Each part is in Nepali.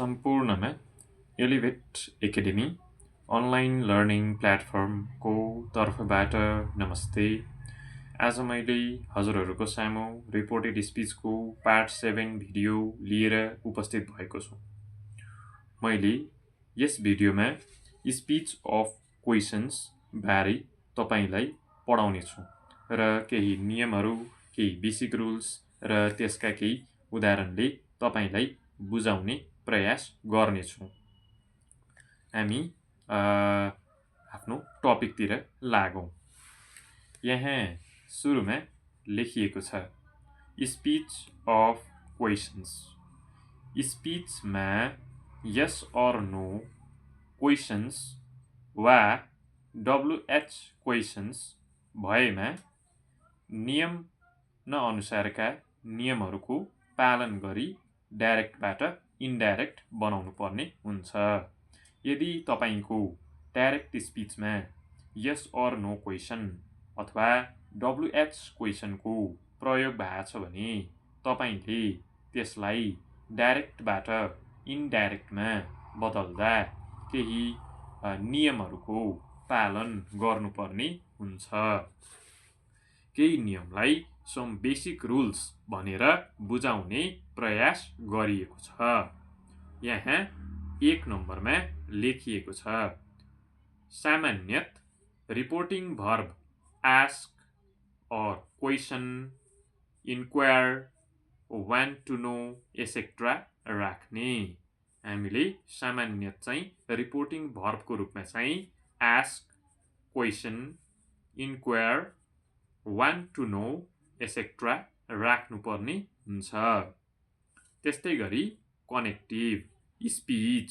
सम्पूर्णमा एलिभेट एकाडेमी अनलाइन लर्निङ प्लेटफर्मको तर्फबाट नमस्ते। आज मैले हजुरहरूको सामु रिपोर्टेड स्पिचको पार्ट 7 भिडियो लिएर उपस्थित भएको छु। मैले यस भिडियोमा स्पिच अफ क्वेशन्स बारे तपाईलाई पढाउने छु र केही नियमहरू, केही बेसिक रुल्स र त्यसका केही उदाहरणले तपाईलाई बुझाउने प्रयास गर्नेछु। हामी आफ्नो टपिकतिर लागौं। यहाँ सुरुमा लेखिएको छ स्पिच अफ क्वेशन्स। स्पिचमा यस अर नो क्वेशन्स वा WH क्वेशन्स भएमा नियम न अनुसारका नियमहरूको पालन गरी डाइरेक्टबाट इन्डाइरेक्ट बनाउनु पर्ने हुन्छ। यदि तपाईको डाइरेक्ट स्पिचमा यस अर नो क्वेशन अथवा WH क्वेशनको प्रयोग भएको छ भने तपाईले त्यसलाई डाइरेक्टबाट इन्डाइरेक्टमा बदल्दा केही नियमहरूको पालन गर्नुपर्ने हुन्छ। केही नियमलाई सम बेसिक रुल्स भनेर बुझाउने प्रयास गरिएको छ। यहाँ 1 नम्बरमा लेखिएको छ सामान्यत reporting verb ask or question, inquire, want to know etcetera राख्ने। हामीले सामान्यत चाहिँ रिपोर्टिङ भर्बको रूपमा चाहिँ ask, question, inquire, want to know etcetera राख्नुपर्ने हुन्छ। त्यस्तै गरी कनेक्टिभ स्पिच,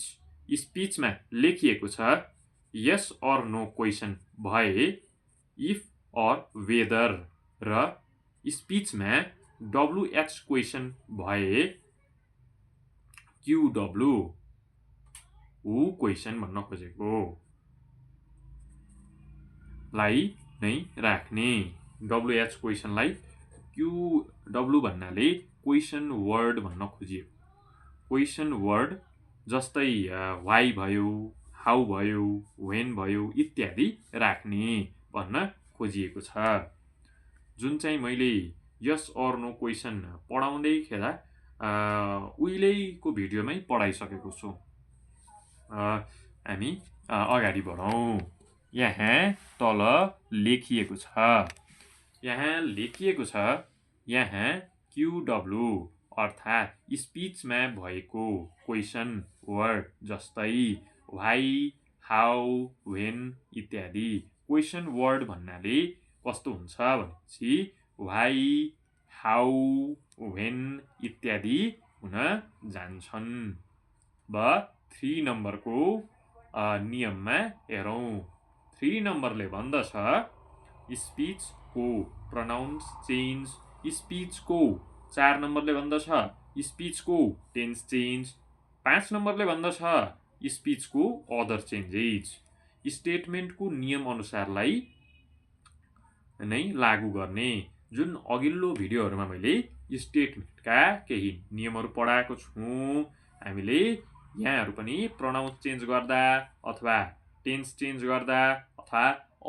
स्पिचमा लेखिएको छ यस अर नो क्वेशन भए इफ अर वेदर र स्पिचमा WH क्वेशन भए QW हु क्वेशन भन्न खोजेको लाई नै राख्ने। WH क्वेशनलाई QW भन्नाले क्वेशन वर्ड भन्न खोजिएको। क्वेशन वर्ड जस्तै वाइ भयो, हाउ भयो, व्हेन भयो इत्यादि राख्ने भन्न खोजिएको छ। जुन चाहिँ मैले यस अर नो क्वेशन पढाउँदै खेला उहिलेको भिडियोमै पढाइसकेको छु। हामी अगाडि बढौं। यहाँ तल लेखिएको छ यहाँ QW अर्थात् स्पिचमा भएको क्वेशन वर्ड जस्तै वाइ, हाउ, व्हेन इत्यादि क्वेशन वर्ड भन्नाले कस्तो हुन्छ भनेपछि वाइ, हाउ, व्हेन इत्यादि हुन जान्छन्। 3 नम्बरको नियममा हेरौं। 3 नम्बरले भन्दछ स्पिचको प्रोनाउन्स चेन्ज। स्पिचको 4 नम्बरले भन्दछ स्पिचको टेन्स चेन्ज। 5 नम्बरले भन्दछ स्पिचको अदर चेन्जेस। स्टेटमेन्टको नियम अनुसारलाई नै लागू गर्ने। जुन अघिल्लो भिडियोहरुमा मैले स्टेटमेन्टका केही नियमहरु पढाएको छु। हामीले यहाँहरु पनि प्रोनाउन्स चेन्ज गर्दा अथवा टेन्स चेन्ज गर्दा अथवा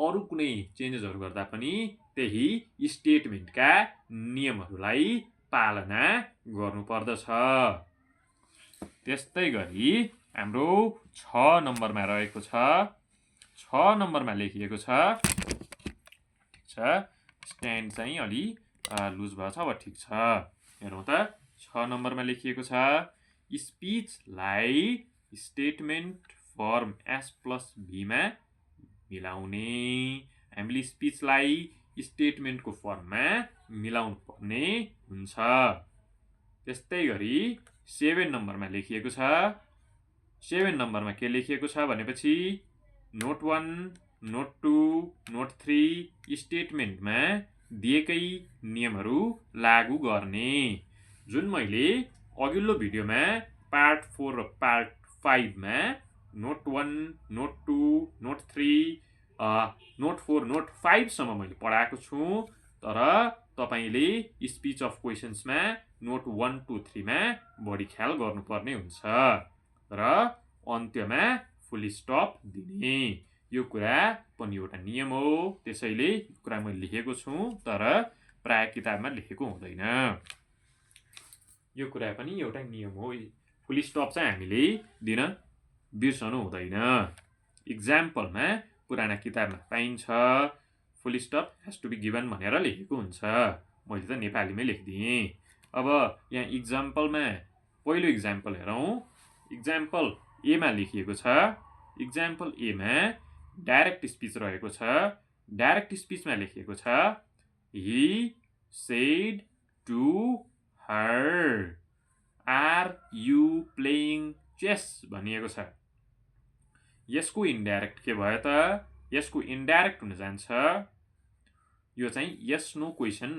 अरु कुनै चेन्जेसहरु गर्दा पनि त्यही स्टेटमेन्टका नियमहरुलाई पालना गर्नुपर्दछ। त्यस्तै गरी हाम्रो 6 नम्बरमा रहेको छ। 6 नम्बरमा लेखिएको छ स्ट्यान्ड चाहिँ अलि लुज भएको छ, अब ठिक छ। हेरौँ त 6 नम्बरमा लेखिएको छ स्पिचलाई स्टेटमेन्ट फर्म S+B मा मिलाउने। हामीले स्पिचलाई स्टेटमेन्टको फर्ममा मिलाउनु पर्ने हुन्छ। त्यस्तै गरी 7 नम्बरमा लेखिएको छ। 7 नम्बरमा के लेखिएको छ भनेपछि नोट 1, नोट 2, नोट 3 स्टेटमेन्टमा दिएकै नियमहरु लागू गर्ने। जुन मैले अघिल्लो भिडियोमा पार्ट 4 र पार्ट 5 मा note 1, note 2, note 3, note 4, note 5 सम्म मैले पढाएको छु। तर तपाईले स्पिच अफ क्वेशन्समा नोट 1, 2, 3 मा बढी ख्याल गर्नुपर्ने हुन्छ। र अन्त्यमा फुल स्टप दिने। यो कुरा पनि एउटा नियम हो, त्यसैले यो कुरा मैले लेखेको छु तर प्राय किताबमा लेखेको हुँदैन। यो कुरा पनि एउटा नियम हो, फुल स्टप चाहिँ हामीले दिन बिर्सनु हुँदैन। इक्जाम्पलमा पुराना किताबमा पाइन्छ full stop has to be given भनेर लेखेको हुन्छ, मैले त नेपालीमै लेखिदिएँ। अब यहाँ इक्जाम्पलमा पहिलो इक्जाम्पल हेरौँ। इक्जाम्पल एमा लेखिएको छ, इक्जाम्पल एमा डाइरेक्ट स्पिच रहेको छ। डाइरेक्ट स्पिचमा लेखिएको छ he said to her are you playing chess भनिएको छ। यसको इन्डाइरेक्ट के भयो त? यसको इन्डाइरेक्ट हुन जान्छ यो चाहिँ यस नो क्वेसन।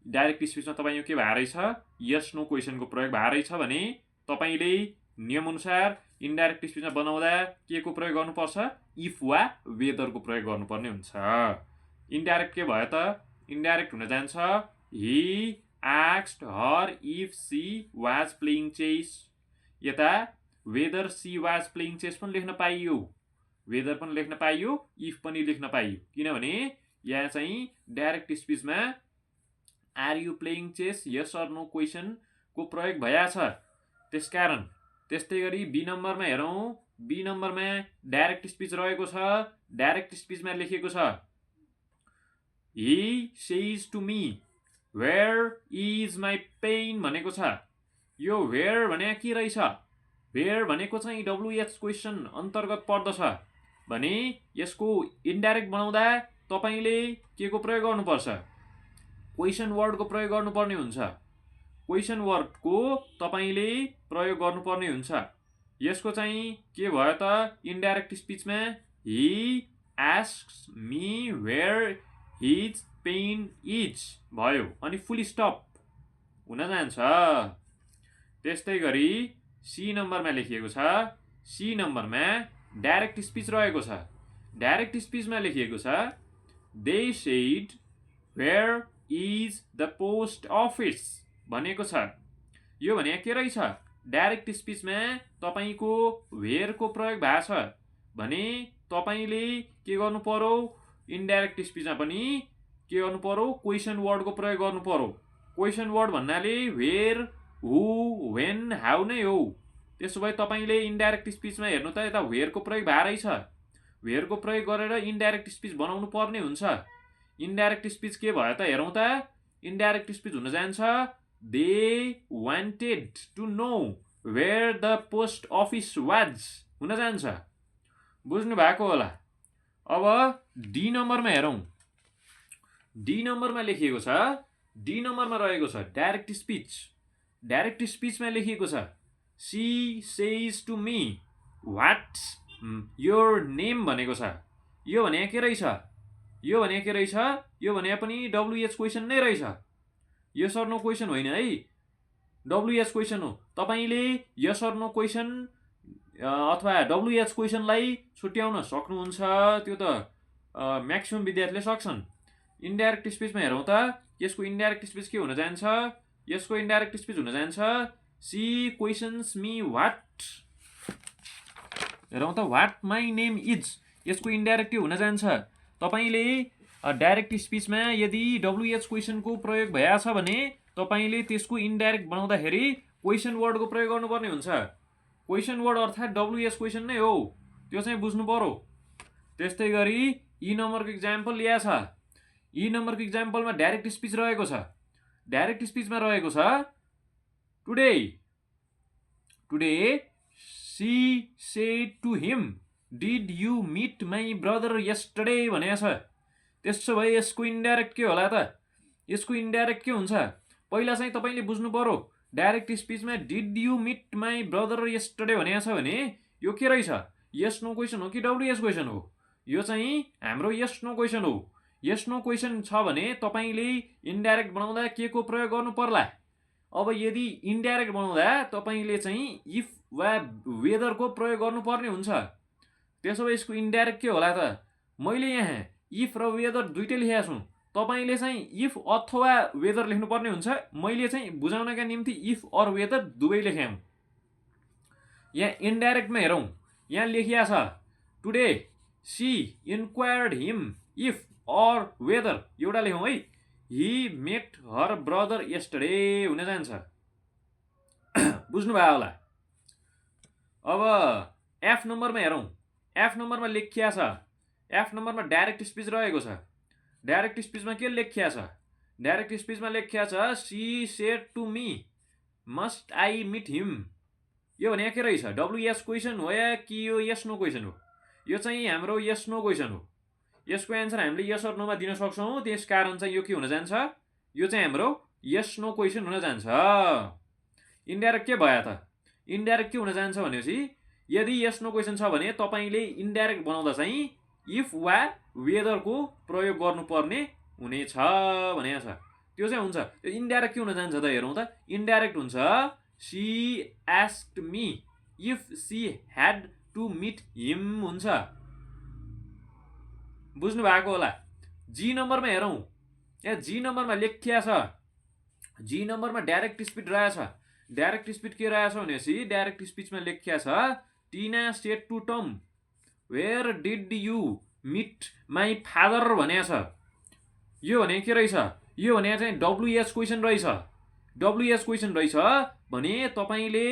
डाइरेक्ट स्पिचमा तपाईँ यो के भए रहेछ? यस नो क्वेसनको प्रयोग भए रहेछ भने तपाईँले नियमअनुसार इन्डाइरेक्ट स्पिचमा बनाउँदा के को प्रयोग गर्नुपर्छ? इफ वा वेदरको प्रयोग गर्नुपर्ने हुन्छ। इन्डाइरेक्ट के भयो त? इन्डाइरेक्ट हुन जान्छ he asked her if she was playing chess. यता whether she was playing chess पनि लेख्न पाइयो, वेदर पनि लेख्न पाइयो, इफ पनि लेख्न पाइयो, किनभने यहाँ चाहिँ डाइरेक्ट स्पिचमा are you playing chess yes or no क्वेसनको प्रयोग भइया छ, त्यसकारण। त्यस्तै गरी बी नम्बरमा हेरौँ। बी नम्बरमा डाइरेक्ट स्पिच रहेको छ। डाइरेक्ट स्पिचमा लेखिएको छ he says to me where is my pen भनेको छ। यो वेयर भने के रहेछ? वेयर भनेको चाहिँ डब्लुएच क्वेसन अन्तर्गत पर्दछ भने यसको इन्डाइरेक्ट बनाउँदा तपाईँले के को प्रयोग गर्नुपर्छ? क्वेसन वर्डको प्रयोग गर्नुपर्ने हुन्छ। क्वेसन वर्डको तपाईँले प्रयोग गर्नुपर्ने हुन्छ। यसको चाहिँ के भयो त? इन्डाइरेक्ट स्पिचमा he asks me where his pen is भयो अनि फुल स्टप हुन जान्छ। त्यस्तै गरी सी नम्बरमा लेखिएको छ। सी नम्बरमा डाइरेक्ट स्पिच रहेको छ। डाइरेक्ट स्पिचमा लेखिएको छ they said where is the post office भनेको छ। यो भने के रहेछ? डाइरेक्ट स्पिचमा तपाईँको वेयरको प्रयोग भएको छ भने तपाईँले के गर्नु पर्यो? इन्डाइरेक्ट स्पिचमा पनि के गर्नु पर्यो? क्वेसन वर्डको प्रयोग गर्नु पर्यो। क्वेसन वर्ड भन्नाले वेयर, हु, वेन, हाउ नै हो। त्यसो भए तपाईँले इन्डाइरेक्ट स्पिचमा हेर्नु त यता वेयरको प्रयोग भए रहेछ। वेयरको प्रयोग गरेर इन्डाइरेक्ट स्पिच बनाउनु पर्ने हुन्छ। इन्डाइरेक्ट स्पिच के भयो त? हेरौँ त। इन्डाइरेक्ट स्पिच हुन जान्छ they wanted to know where the post office was हुन जान्छ। बुझ्नु भएको होला। अब डी नम्बरमा हेरौँ। डी नम्बरमा लेखिएको छ, डी नम्बरमा रहेको छ डाइरेक्ट स्पिच। डाइरेक्ट स्पिचमा लेखिएको छ she says to me what's your name भनेको छ। यो भने के रहेछ? यो भने के रहेछ? यो भने पनि डब्लुएच क्वेसन नै रहेछ। यस अर नो क्वेसन होइन है, डब्लुएच क्वेसन हो। तपाईँले यस अर नो क्वेसन अथवा डब्लुएच क्वेसनलाई छुट्याउन सक्नुहुन्छ, त्यो त म्याक्सिमम विद्यार्थीले सक्छन्। इन्डाइरेक्ट स्पिचमा हेरौँ त। यसको इन्डाइरेक्ट स्पिच के हुन जान्छ? यसको इन्डाइरेक्ट स्पिच हुन जान्छ सी क्वेसन्स मी व्हाट। हेरौँ त, व्हाट माई नेम इज। यसको इन्डाइरेक्ट के हुन जान्छ? तपाईँले डाइरेक्ट स्पिचमा यदि डब्लुएच क्वेसनको प्रयोग भइया छ भने तपाईँले त्यसको इन्डाइरेक्ट बनाउँदाखेरि क्वेसन वर्डको प्रयोग गर्नुपर्ने हुन्छ। क्वेसन वर्ड अर्थात् डब्लुएच क्वेसन नै हो, त्यो चाहिँ बुझ्नु पर्यो। त्यस्तै गरी ई नम्बरको इक्जाम्पल लिया छ। ई नम्बरको इक्जाम्पलमा डाइरेक्ट स्पिच रहेको छ। डाइरेक्ट स्पिचमा रहेको छ today today she said to him did you meet my brother yesterday भनेको छ। त्यसो भए यसको इन्डाइरेक्ट के होला त? यसको इन्डाइरेक्ट के हुन्छ? पहिला चाहिँ तपाईँले बुझ्नु पर्यो डाइरेक्ट स्पिचमा did you meet my brother yesterday भनेको छ भने यो के रहेछ? यस नो क्वेसन हो कि डब्लुएच क्वेसन हो? यो चाहिँ हाम्रो यस नो क्वेसन हो। यस नो क्वेसन छ भने तपाईँले इन्डाइरेक्ट बनाउँदा के को प्रयोग गर्नु पर्ला? अब यदि इन्डाइरेक्ट बनाउँदा तपाईँले चाहिँ इफ वा वेदरको प्रयोग गर्नुपर्ने हुन्छ। त्यसो भए यसको इन्डाइरेक्ट के होला त? मैले यहाँ इफ र वेदर दुइटै लेखेको छु, तपाईँले चाहिँ इफ अथवा वेदर लेख्नुपर्ने हुन्छ। मैले चाहिँ बुझाउनका निम्ति इफ अर वेदर दुवै लेखेँ। यहाँ इन्डाइरेक्टमा हेरौँ, यहाँ लेखिया छ today she inquired him if or whether, एउटा लेखौँ है, ही मेट हर ब्रदर यस्टरडे हुन जान्छ। बुझ्नुभयो होला। अब एफ नम्बरमा हेरौँ, एफ नम्बरमा लेखिया छ, एफ नम्बरमा डाइरेक्ट स्पिच रहेको छ। डाइरेक्ट स्पिचमा के लेखिया छ? डाइरेक्ट स्पिचमा लेखिया छ she said to me must I meet him. यो भने के रहेछ? डब्लुएस क्वेसन हो या कि यो यस नो क्वेसन हो? यो चाहिँ हाम्रो यस नो क्वेसन हो। यसको एन्सर हामीले यस अर नोमा दिन सक्छौँ, त्यस कारण चाहिँ यो के हुन जान्छ? यो चाहिँ हाम्रो यस नो क्वेसन हुन जान्छ। इन्डाइरेक्ट के भयो त? इन्डाइरेक्ट के हुन जान्छ भनेपछि यदि यस नो क्वेसन छ भने तपाईँले इन्डाइरेक्ट बनाउँदा चाहिँ इफ वा वेदरको प्रयोग गर्नुपर्ने हुनेछ भनेको छ। त्यो चाहिँ हुन्छ। त्यो इन्डाइरेक्ट के हुन जान्छ त हेरौँ त। इन्डाइरेक्ट हुन्छ she asked me if she had to meet him हुन्छ। बुझ्नु भएको होला। जी नम्बरमा हेरौँ, यहाँ जी नम्बरमा लेखिया छ, जी नम्बरमा डाइरेक्ट स्पिच रहेछ। डाइरेक्ट स्पिच के रहेछ भनेपछि डाइरेक्ट स्पिचमा लेखिया छ Tina said to Tom where did you meet my father भनेको छ। यो भने के रहेछ? यो भने चाहिँ डब्लुएस क्वेसन रहेछ। डब्लुएस क्वेसन रहेछ भने तपाईँले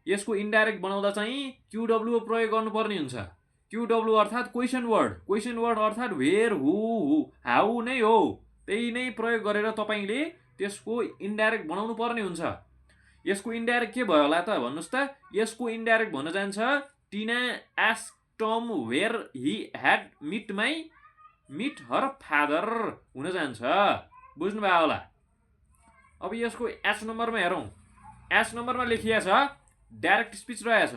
यसको इन्डाइरेक्ट बनाउँदा चाहिँ क्युडब्लु प्रयोग गर्नुपर्ने हुन्छ। क्युडब्लु अर्थात् क्वेसन वर्ड, क्वेसन वर्ड अर्थात् वेयर हु हाउ नै हो, त्यही नै प्रयोग गरेर तपाईँले त्यसको इन्डाइरेक्ट बनाउनु पर्ने हुन्छ। यसको इन्डाइरेक्ट के भयो होला त भन्नुहोस् त? यसको इन्डाइरेक्ट भन्न जान्छ Tina asked Tom where he had met her father हुन जान्छ। बुझ्नुभयो होला। अब यसको एच नम्बरमा हेरौँ, एच नम्बरमा लेखिया छ डाइरेक्ट स्पिच रहेछ।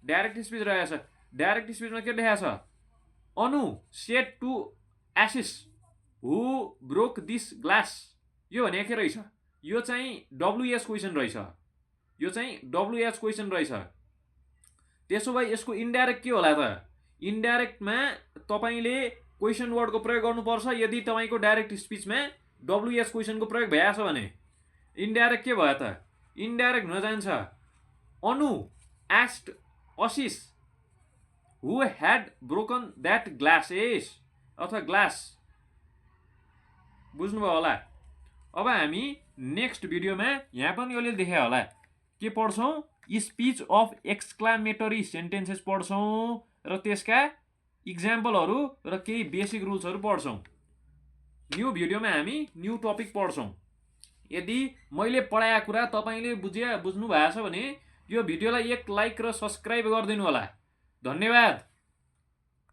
डाइरेक्ट स्पिच रहेछ। डाइरेक्ट स्पिचमा के लेखा छ? Anu said to Asis who broke this glass. यो भने के रहेछ? यो चाहिँ डब्लुएस क्वेसन रहेछ। यो चाहिँ डब्लुएस क्वेसन रहेछ। त्यसो भए यसको इन्डाइरेक्ट के होला त? इन्डाइरेक्टमा तपाईँले क्वेसन वर्डको प्रयोग गर्नुपर्छ यदि तपाईँको डाइरेक्ट स्पिचमा डब्लुएस क्वेसनको प्रयोग भएछ भने। इन्डाइरेक्ट के भयो त? इन्डाइरेक्ट हुन जान्छ Anu asked Asis who had broken that glasses अथवा ग्लास। बुझ्नुभयो होला। अब हामी नेक्स्ट भिडियोमा यहाँ पनि यसले देखायो होला के पढ्छौँ? स्पिच अफ एक्सक्लामेटरी सेन्टेन्सेस पढ्छौँ र त्यसका इक्जाम्पलहरू र केही बेसिक रुल्सहरू पढ्छौँ। न्यू भिडियोमा हामी न्यू टपिक पढ्छौँ। यदि मैले पढाएको कुरा तपाईँले बुझ्नु भएको छ भने यो भिडियोलाई एक लाइक र सब्सक्राइब गरिदिनु होला। धन्यवाद।